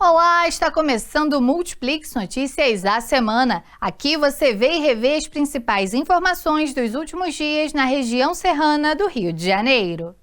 Olá, está começando o Multiplix Notícias da Semana. Aqui você vê e revê as principais informações dos últimos dias na região serrana do Rio de Janeiro.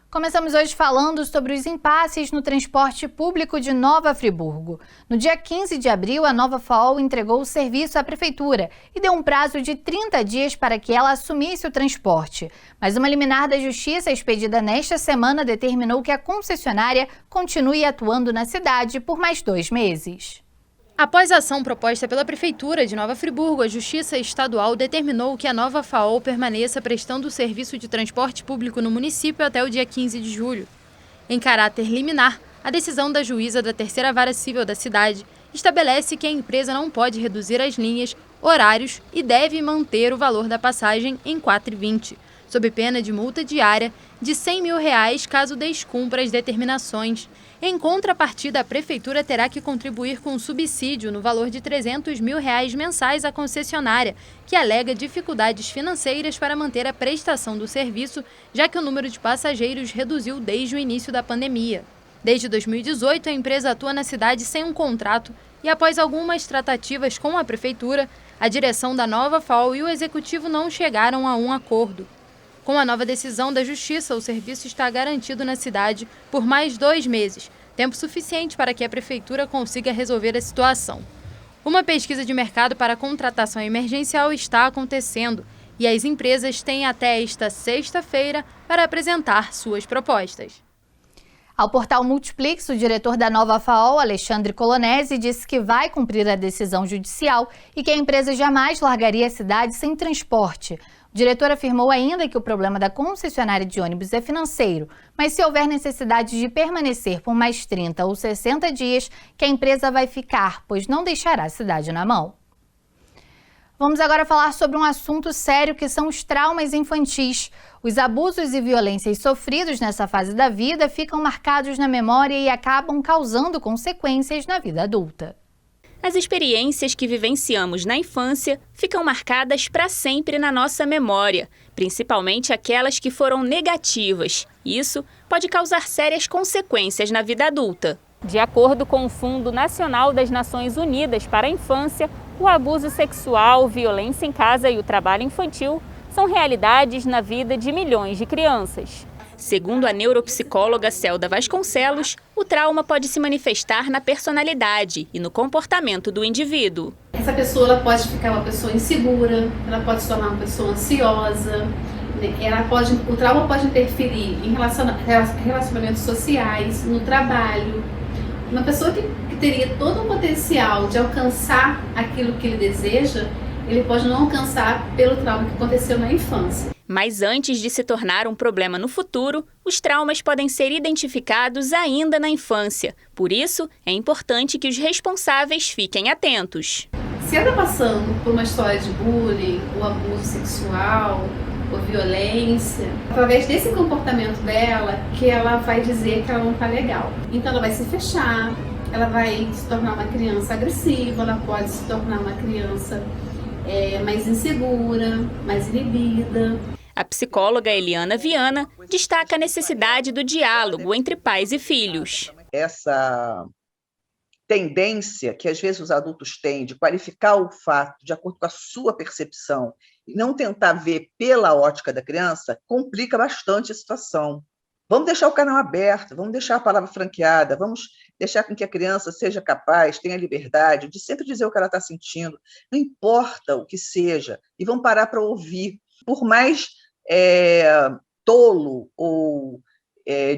Começamos hoje falando sobre os impasses no transporte público de Nova Friburgo. No dia 15 de abril, a Nova FAO entregou o serviço à Prefeitura e deu um prazo de 30 dias para que ela assumisse o transporte. Mas uma liminar da Justiça expedida nesta semana determinou que a concessionária continue atuando na cidade por mais 2 meses. Após a ação proposta pela Prefeitura de Nova Friburgo, a Justiça Estadual determinou que a Nova FAO permaneça prestando o serviço de transporte público no município até o dia 15 de julho. Em caráter liminar, a decisão da juíza da Terceira Vara Civil da cidade estabelece que a empresa não pode reduzir as linhas, horários e deve manter o valor da passagem em R$ 4,20, sob pena de multa diária de R$ 100 mil caso descumpra as determinações. Em contrapartida, a Prefeitura terá que contribuir com um subsídio no valor de R$ 300 mil mensais à concessionária, que alega dificuldades financeiras para manter a prestação do serviço, já que o número de passageiros reduziu desde o início da pandemia. Desde 2018, a empresa atua na cidade sem um contrato e, após algumas tratativas com a Prefeitura, a direção da Nova FAO e o Executivo não chegaram a um acordo. Com a nova decisão da Justiça, o serviço está garantido na cidade por mais 2 meses, tempo suficiente para que a Prefeitura consiga resolver a situação. Uma pesquisa de mercado para a contratação emergencial está acontecendo e as empresas têm até esta sexta-feira para apresentar suas propostas. Ao portal Multiplix, o diretor da Nova FAO, Alexandre Colonese, disse que vai cumprir a decisão judicial e que a empresa jamais largaria a cidade sem transporte. O diretor afirmou ainda que o problema da concessionária de ônibus é financeiro, mas se houver necessidade de permanecer por mais 30 ou 60 dias, que a empresa vai ficar, pois não deixará a cidade na mão. Vamos agora falar sobre um assunto sério que são os traumas infantis. Os abusos e violências sofridos nessa fase da vida ficam marcados na memória e acabam causando consequências na vida adulta. As experiências que vivenciamos na infância ficam marcadas para sempre na nossa memória, principalmente aquelas que foram negativas. Isso pode causar sérias consequências na vida adulta. De acordo com o Fundo Nacional das Nações Unidas para a Infância, o abuso sexual, violência em casa e o trabalho infantil são realidades na vida de milhões de crianças. Segundo a neuropsicóloga Celda Vasconcelos, o trauma pode se manifestar na personalidade e no comportamento do indivíduo. Essa pessoa ela pode ficar uma pessoa insegura, ela pode se tornar uma pessoa ansiosa, o trauma pode interferir em relacionamentos sociais, no trabalho. Uma pessoa que teria todo o potencial de alcançar aquilo que ele deseja, ele pode não alcançar pelo trauma que aconteceu na infância. Mas antes de se tornar um problema no futuro, os traumas podem ser identificados ainda na infância. Por isso, é importante que os responsáveis fiquem atentos. Se ela está passando por uma história de bullying, ou abuso sexual, ou violência, através desse comportamento dela, que ela vai dizer que ela não está legal. Então ela vai se fechar, ela vai se tornar uma criança agressiva, ela pode se tornar uma criança mais insegura, mais inibida. A psicóloga Eliana Viana destaca a necessidade do diálogo entre pais e filhos. Essa tendência que às vezes os adultos têm de qualificar o fato de acordo com a sua percepção e não tentar ver pela ótica da criança, complica bastante a situação. Vamos deixar o canal aberto, vamos deixar a palavra franqueada, vamos deixar com que a criança seja capaz, tenha liberdade de sempre dizer o que ela está sentindo, não importa o que seja, e vamos parar para ouvir. Por mais tolo ou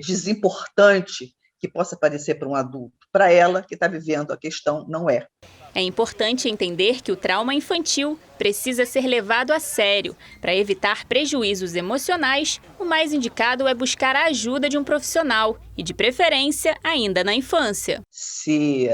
desimportante que possa parecer para um adulto, para ela que está vivendo a questão não é. É importante entender que o trauma infantil precisa ser levado a sério. Para evitar prejuízos emocionais, o mais indicado é buscar a ajuda de um profissional e, de preferência, ainda na infância. Se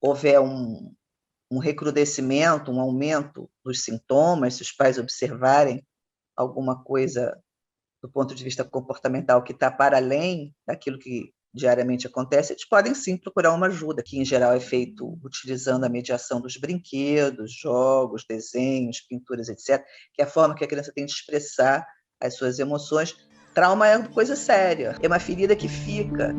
houver um recrudescimento, um aumento dos sintomas, se os pais observarem alguma coisa do ponto de vista comportamental que está para além daquilo que diariamente acontece, eles podem sim procurar uma ajuda, que em geral é feito utilizando a mediação dos brinquedos, jogos, desenhos, pinturas, etc., que é a forma que a criança tem de expressar as suas emoções. Trauma é uma coisa séria, é uma ferida que fica.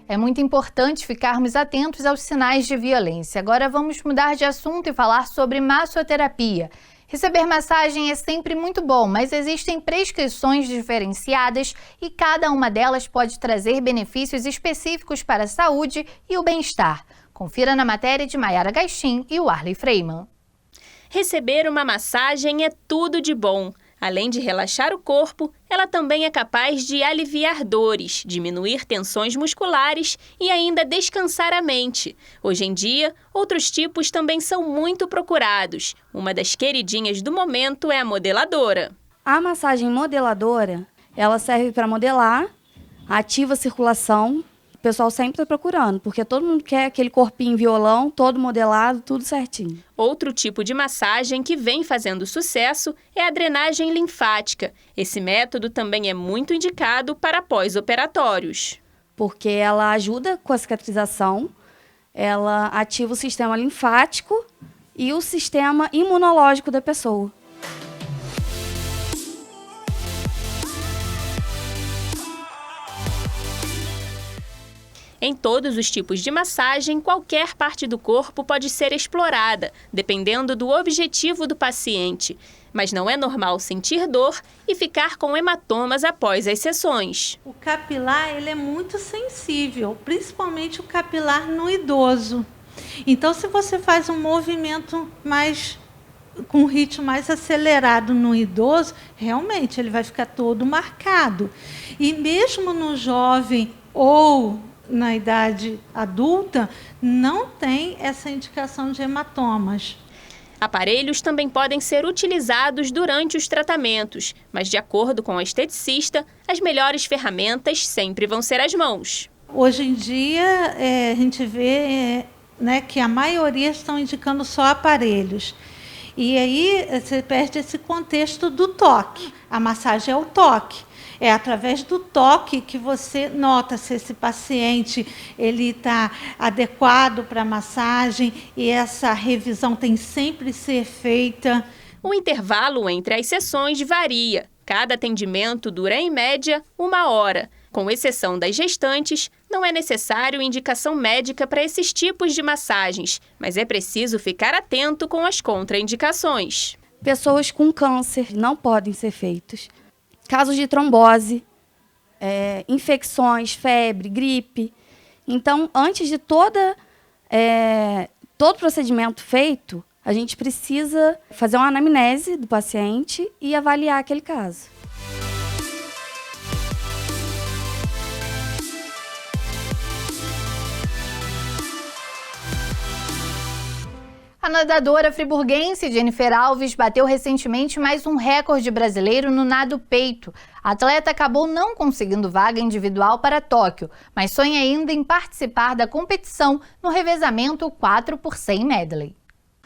É muito importante ficarmos atentos aos sinais de violência. Agora vamos mudar de assunto e falar sobre massoterapia. Receber massagem é sempre muito bom, mas existem prescrições diferenciadas e cada uma delas pode trazer benefícios específicos para a saúde e o bem-estar. Confira na matéria de Mayara Gaixin e Warley Freiman. Receber uma massagem é tudo de bom. Além de relaxar o corpo, ela também é capaz de aliviar dores, diminuir tensões musculares e ainda descansar a mente. Hoje em dia, outros tipos também são muito procurados. Uma das queridinhas do momento é a modeladora. A massagem modeladora, ela serve para modelar, ativa a circulação. O pessoal sempre está procurando, porque todo mundo quer aquele corpinho violão, todo modelado, tudo certinho. Outro tipo de massagem que vem fazendo sucesso é a drenagem linfática. Esse método também é muito indicado para pós-operatórios. Porque ela ajuda com a cicatrização, ela ativa o sistema linfático e o sistema imunológico da pessoa. Em todos os tipos de massagem, qualquer parte do corpo pode ser explorada, dependendo do objetivo do paciente. Mas não é normal sentir dor e ficar com hematomas após as sessões. O capilar ele é muito sensível, principalmente o capilar no idoso. Então, se você faz um movimento com um ritmo mais acelerado no idoso, realmente ele vai ficar todo marcado. E mesmo no jovem ou na idade adulta, não tem essa indicação de hematomas. Aparelhos também podem ser utilizados durante os tratamentos, mas de acordo com a esteticista, as melhores ferramentas sempre vão ser as mãos. Hoje em dia, a gente vê que a maioria estão indicando só aparelhos. E aí você perde esse contexto do toque. A massagem é o toque. É através do toque que você nota se esse paciente está adequado para a massagem, e essa revisão tem sempre que ser feita. O intervalo entre as sessões varia. Cada atendimento dura, em média, 1 hora. Com exceção das gestantes, não é necessário indicação médica para esses tipos de massagens, mas é preciso ficar atento com as contraindicações. Pessoas com câncer não podem ser feitos. Casos de trombose, infecções, febre, gripe. Então, antes de todo procedimento feito, a gente precisa fazer uma anamnese do paciente e avaliar aquele caso. A nadadora friburguense Jennifer Alves bateu recentemente mais um recorde brasileiro no nado peito. A atleta acabou não conseguindo vaga individual para Tóquio, mas sonha ainda em participar da competição no revezamento 4x100 medley.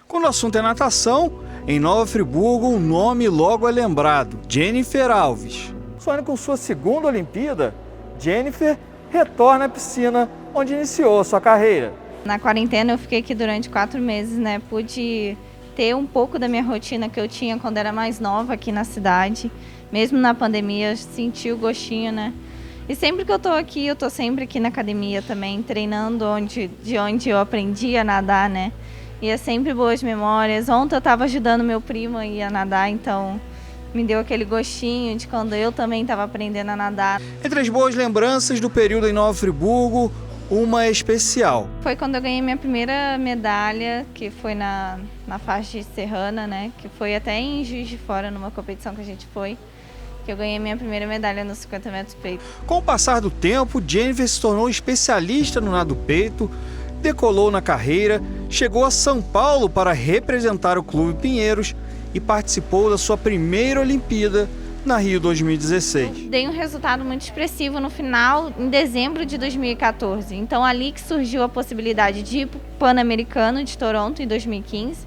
Quando o assunto é natação, em Nova Friburgo o nome logo é lembrado: Jennifer Alves. Sonhando com sua segunda Olimpíada, Jennifer retorna à piscina onde iniciou sua carreira. Na quarentena eu fiquei aqui durante 4 meses, né? Pude ter um pouco da minha rotina que eu tinha quando era mais nova aqui na cidade. Mesmo na pandemia, eu senti o gostinho, né? E sempre que eu tô aqui, eu tô sempre aqui na academia também, treinando de onde eu aprendi a nadar, né? E é sempre boas memórias. Ontem eu tava ajudando meu primo aí a nadar, então me deu aquele gostinho de quando eu também estava aprendendo a nadar. Entre as boas lembranças do período em Nova Friburgo, uma é especial. Foi quando eu ganhei minha primeira medalha, que foi na faixa de serrana, né? Que foi até em Juiz de Fora, numa competição que a gente foi, que eu ganhei minha primeira medalha nos 50 metros peito. Com o passar do tempo, Jennifer se tornou especialista no nado peito, decolou na carreira, chegou a São Paulo para representar o Clube Pinheiros e participou da sua primeira Olimpíada na Rio 2016. Dei um resultado muito expressivo no final, em dezembro de 2014. Então, ali que surgiu a possibilidade de ir para o Pan-Americano de Toronto em 2015,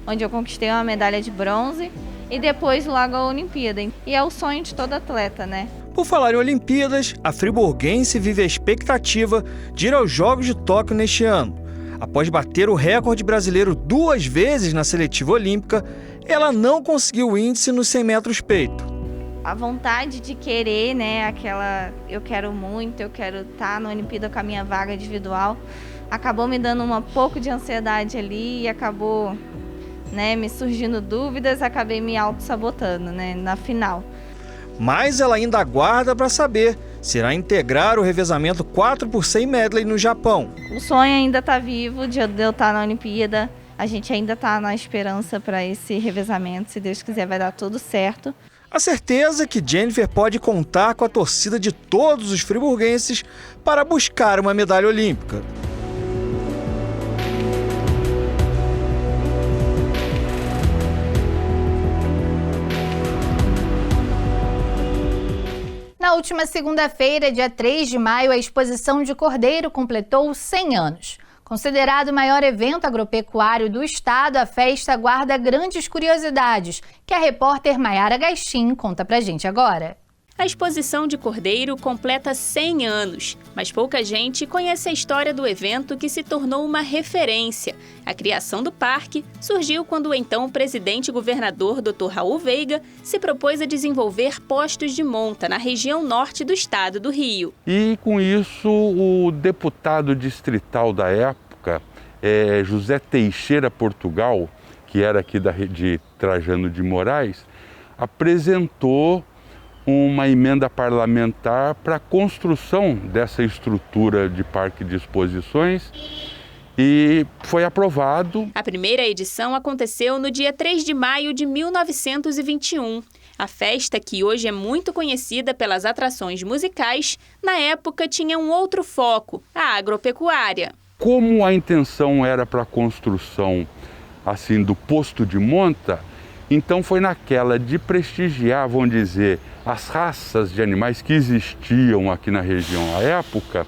onde eu conquistei uma medalha de bronze, e depois logo a Olimpíada. E é o sonho de todo atleta, né? Por falar em Olimpíadas, a friburguense vive a expectativa de ir aos Jogos de Tóquio neste ano. Após bater o recorde brasileiro 2 vezes na seletiva olímpica, ela não conseguiu o índice nos 100 metros peito. A vontade de querer, né, eu quero muito, eu quero estar na Olimpíada com a minha vaga individual, acabou me dando um pouco de ansiedade ali e acabou, né, me surgindo dúvidas, acabei me auto-sabotando, né, na final. Mas ela ainda aguarda para saber se irá integrar o revezamento 4x100 medley no Japão. O sonho ainda está vivo de eu estar na Olimpíada, a gente ainda está na esperança para esse revezamento, se Deus quiser vai dar tudo certo. A certeza é que Jennifer pode contar com a torcida de todos os friburguenses para buscar uma medalha olímpica. Na última segunda-feira, dia 3 de maio, a exposição de Cordeiro completou 100 anos. Considerado o maior evento agropecuário do estado, a festa guarda grandes curiosidades, que a repórter Maiara Gastin conta pra gente agora. A exposição de Cordeiro completa 100 anos, mas pouca gente conhece a história do evento que se tornou uma referência. A criação do parque surgiu quando o então presidente e governador Dr. Raul Veiga se propôs a desenvolver postos de monta na região norte do estado do Rio. E com isso o deputado distrital da época, José Teixeira Portugal, que era aqui de Trajano de Moraes, apresentou uma emenda parlamentar para a construção dessa estrutura de parque de exposições e foi aprovado. A primeira edição aconteceu no dia 3 de maio de 1921. A festa, que hoje é muito conhecida pelas atrações musicais, na época tinha um outro foco, a agropecuária. Como a intenção era para a construção assim, do posto de monta, então foi naquela de prestigiar, vamos dizer, as raças de animais que existiam aqui na região à época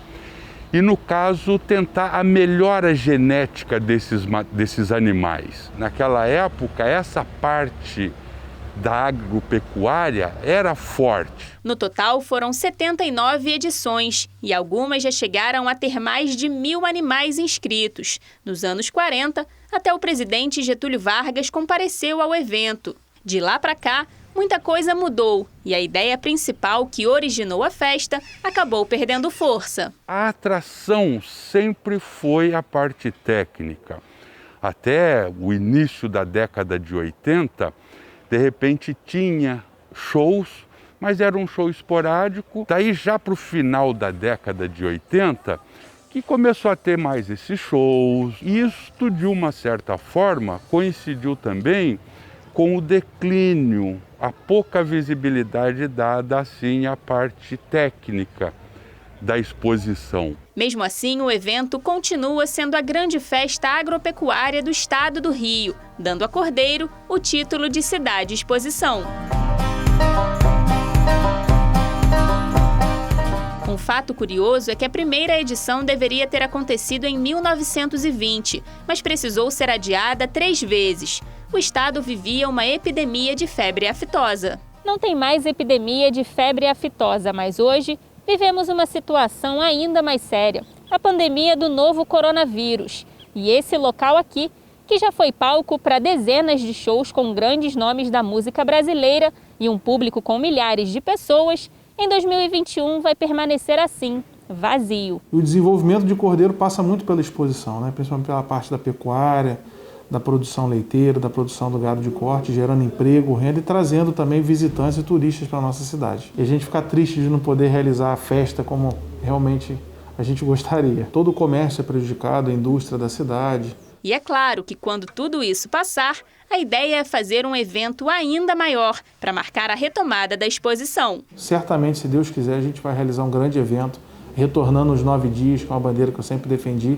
e, no caso, tentar a melhora genética desses animais. Naquela época, essa parte da agropecuária era forte. No total, foram 79 edições e algumas já chegaram a ter mais de 1.000 animais inscritos. Nos anos 40, até o presidente Getúlio Vargas compareceu ao evento. De lá para cá, muita coisa mudou e a ideia principal que originou a festa acabou perdendo força. A atração sempre foi a parte técnica. Até o início da década de 80, de repente tinha shows, mas era um show esporádico. Daí já para o final da década de 80, que começou a ter mais esses shows. Isto, de uma certa forma, coincidiu também com o declínio, a pouca visibilidade dada assim à parte técnica da exposição. Mesmo assim, o evento continua sendo a grande festa agropecuária do estado do Rio, dando a Cordeiro o título de cidade-exposição. Um fato curioso é que a primeira edição deveria ter acontecido em 1920, mas precisou ser adiada 3 vezes. O estado vivia uma epidemia de febre aftosa. Não tem mais epidemia de febre aftosa, mas hoje vivemos uma situação ainda mais séria, a pandemia do novo coronavírus. E esse local aqui, que já foi palco para dezenas de shows com grandes nomes da música brasileira e um público com milhares de pessoas, em 2021 vai permanecer assim, vazio. O desenvolvimento de Cordeiro passa muito pela exposição, né? Principalmente pela parte da pecuária, da produção leiteira, da produção do gado de corte, gerando emprego, renda e trazendo também visitantes e turistas para a nossa cidade. E a gente fica triste de não poder realizar a festa como realmente a gente gostaria. Todo o comércio é prejudicado, a indústria da cidade. E é claro que quando tudo isso passar, a ideia é fazer um evento ainda maior para marcar a retomada da exposição. Certamente, se Deus quiser, a gente vai realizar um grande evento, retornando os 9 dias, com a bandeira que eu sempre defendi,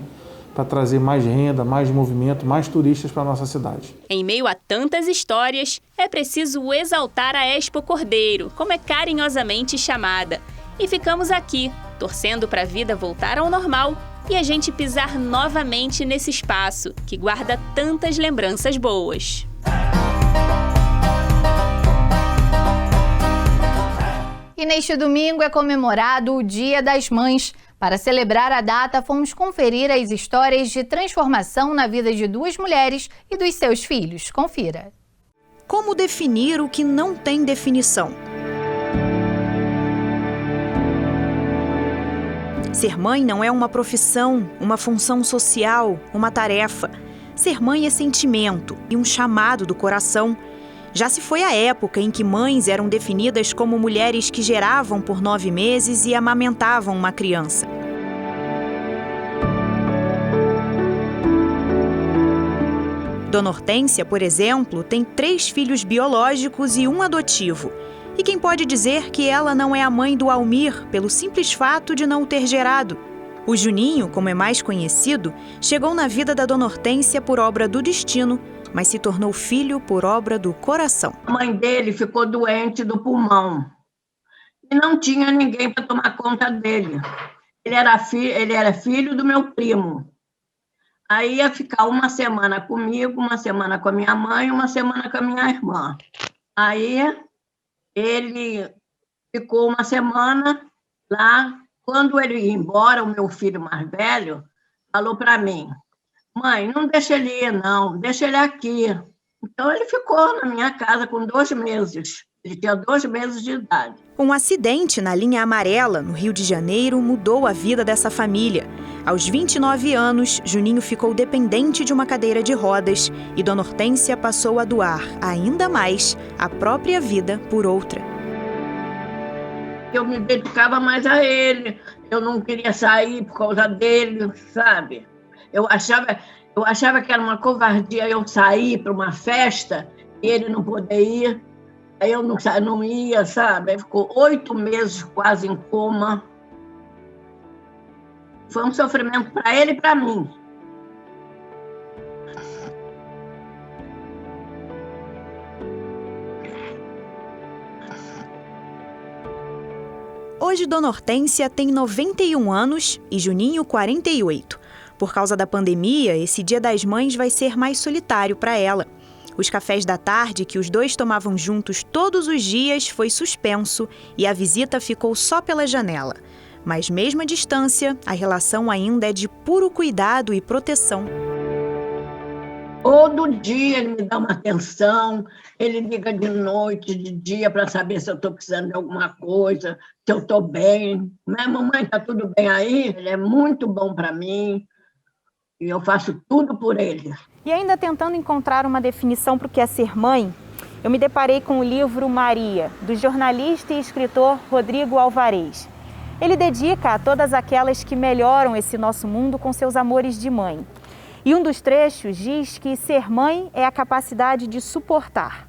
para trazer mais renda, mais movimento, mais turistas para a nossa cidade. Em meio a tantas histórias, é preciso exaltar a Expo Cordeiro, como é carinhosamente chamada. E ficamos aqui, torcendo para a vida voltar ao normal e a gente pisar novamente nesse espaço que guarda tantas lembranças boas. E neste domingo é comemorado o Dia das Mães. Para celebrar a data, fomos conferir as histórias de transformação na vida de 2 mulheres e dos seus filhos. Confira. Como definir o que não tem definição? Ser mãe não é uma profissão, uma função social, uma tarefa. Ser mãe é sentimento e um chamado do coração. Já se foi a época em que mães eram definidas como mulheres que geravam por 9 meses e amamentavam uma criança. Dona Hortência, por exemplo, tem 3 filhos biológicos e 1 adotivo. E quem pode dizer que ela não é a mãe do Almir pelo simples fato de não o ter gerado? O Juninho, como é mais conhecido, chegou na vida da Dona Hortência por obra do destino, mas se tornou filho por obra do coração. A mãe dele ficou doente do pulmão e não tinha ninguém para tomar conta dele. Ele era filho do meu primo. Aí ia ficar uma semana comigo, uma semana com a minha mãe, uma semana com a minha irmã. Aí ele ficou uma semana lá. Quando ele ia embora, o meu filho mais velho falou para mim: mãe, não deixa ele ir, não, deixa ele aqui. Então ele ficou na minha casa com 2 meses. Ele tinha 2 meses de idade. Um acidente na linha amarela, no Rio de Janeiro, mudou a vida dessa família. Aos 29 anos, Juninho ficou dependente de uma cadeira de rodas e Dona Hortência passou a doar ainda mais a própria vida por outra. Eu me dedicava mais a ele, eu não queria sair por causa dele, sabe? Eu achava que era uma covardia eu sair para uma festa e ele não poder ir. Aí eu não ia, sabe? Aí ficou 8 meses quase em coma. Foi um sofrimento para ele e para mim. Hoje, Dona Hortência tem 91 anos e Juninho 48. Por causa da pandemia, esse Dia das Mães vai ser mais solitário para ela. Os cafés da tarde, que os dois tomavam juntos todos os dias, foi suspenso e a visita ficou só pela janela. Mas mesmo à distância, a relação ainda é de puro cuidado e proteção. Todo dia ele me dá uma atenção, ele liga de noite, de dia, para saber se eu estou precisando de alguma coisa, se eu estou bem. Mamãe, está tudo bem aí? Ele é muito bom para mim e eu faço tudo por ele. E ainda tentando encontrar uma definição para o que é ser mãe, eu me deparei com o livro Maria, do jornalista e escritor Rodrigo Alvarez. Ele dedica a todas aquelas que melhoram esse nosso mundo com seus amores de mãe. E um dos trechos diz que ser mãe é a capacidade de suportar.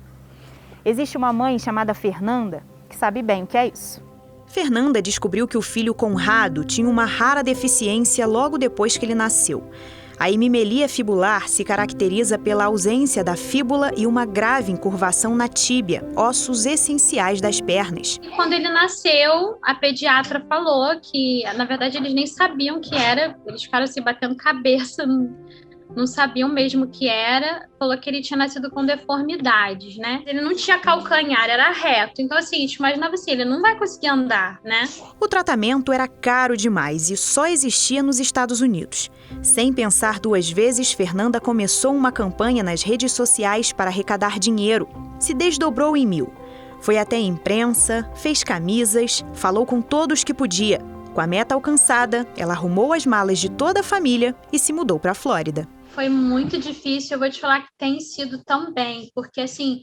Existe uma mãe chamada Fernanda que sabe bem o que é isso. Fernanda descobriu que o filho Conrado tinha uma rara deficiência logo depois que ele nasceu. A hemimelia fibular se caracteriza pela ausência da fíbula e uma grave encurvação na tíbia, ossos essenciais das pernas. Quando ele nasceu, a pediatra falou que, na verdade, eles nem sabiam o que era, eles ficaram se batendo cabeça, não sabiam mesmo o que era, falou que ele tinha nascido com deformidades, né? Ele não tinha calcanhar, era reto. Então, assim, a gente imaginava assim, ele não vai conseguir andar, né? O tratamento era caro demais e só existia nos Estados Unidos. Sem pensar 2 vezes, Fernanda começou uma campanha nas redes sociais para arrecadar dinheiro. Se desdobrou em 1000. Foi até a imprensa, fez camisas, falou com todos que podia. Com a meta alcançada, ela arrumou as malas de toda a família e se mudou para a Flórida. Foi muito difícil, eu vou te falar que tem sido também, porque assim,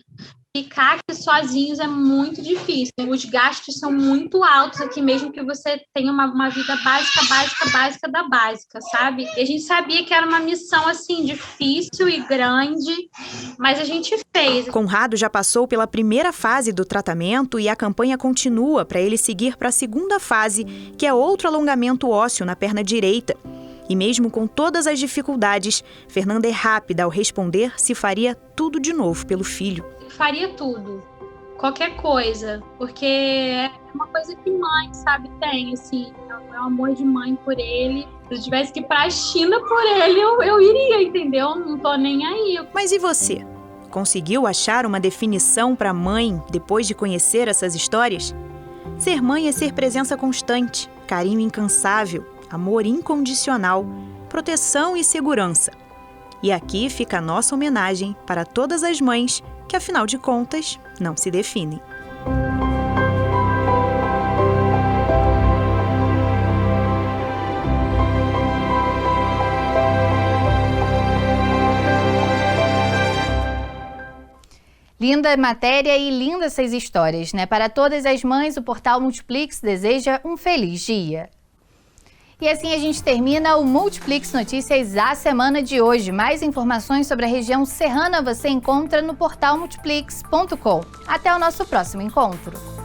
ficar aqui sozinhos é muito difícil. Os gastos são muito altos aqui, mesmo que você tenha uma vida básica da básica, sabe? E a gente sabia que era uma missão, assim, difícil e grande, mas a gente fez. Conrado já passou pela primeira fase do tratamento e a campanha continua para ele seguir para a segunda fase, que é outro alongamento ósseo na perna direita. E mesmo com todas as dificuldades, Fernanda é rápida ao responder se faria tudo de novo pelo filho. Faria tudo, qualquer coisa, porque é uma coisa que mãe, sabe, tem, assim, é o amor de mãe por ele. Se eu tivesse que ir pra China por ele, eu iria, entendeu? Não tô nem aí. Mas e você? Conseguiu achar uma definição para mãe depois de conhecer essas histórias? Ser mãe é ser presença constante, carinho incansável, amor incondicional, proteção e segurança. E aqui fica a nossa homenagem para todas as mães que, afinal de contas, não se definem. Linda matéria e lindas essas histórias, né? Para todas as mães, o portal Multiplix deseja um feliz dia. E assim a gente termina o Multiplix Notícias a semana de hoje. Mais informações sobre a região serrana você encontra no portal multiplix.com. Até o nosso próximo encontro.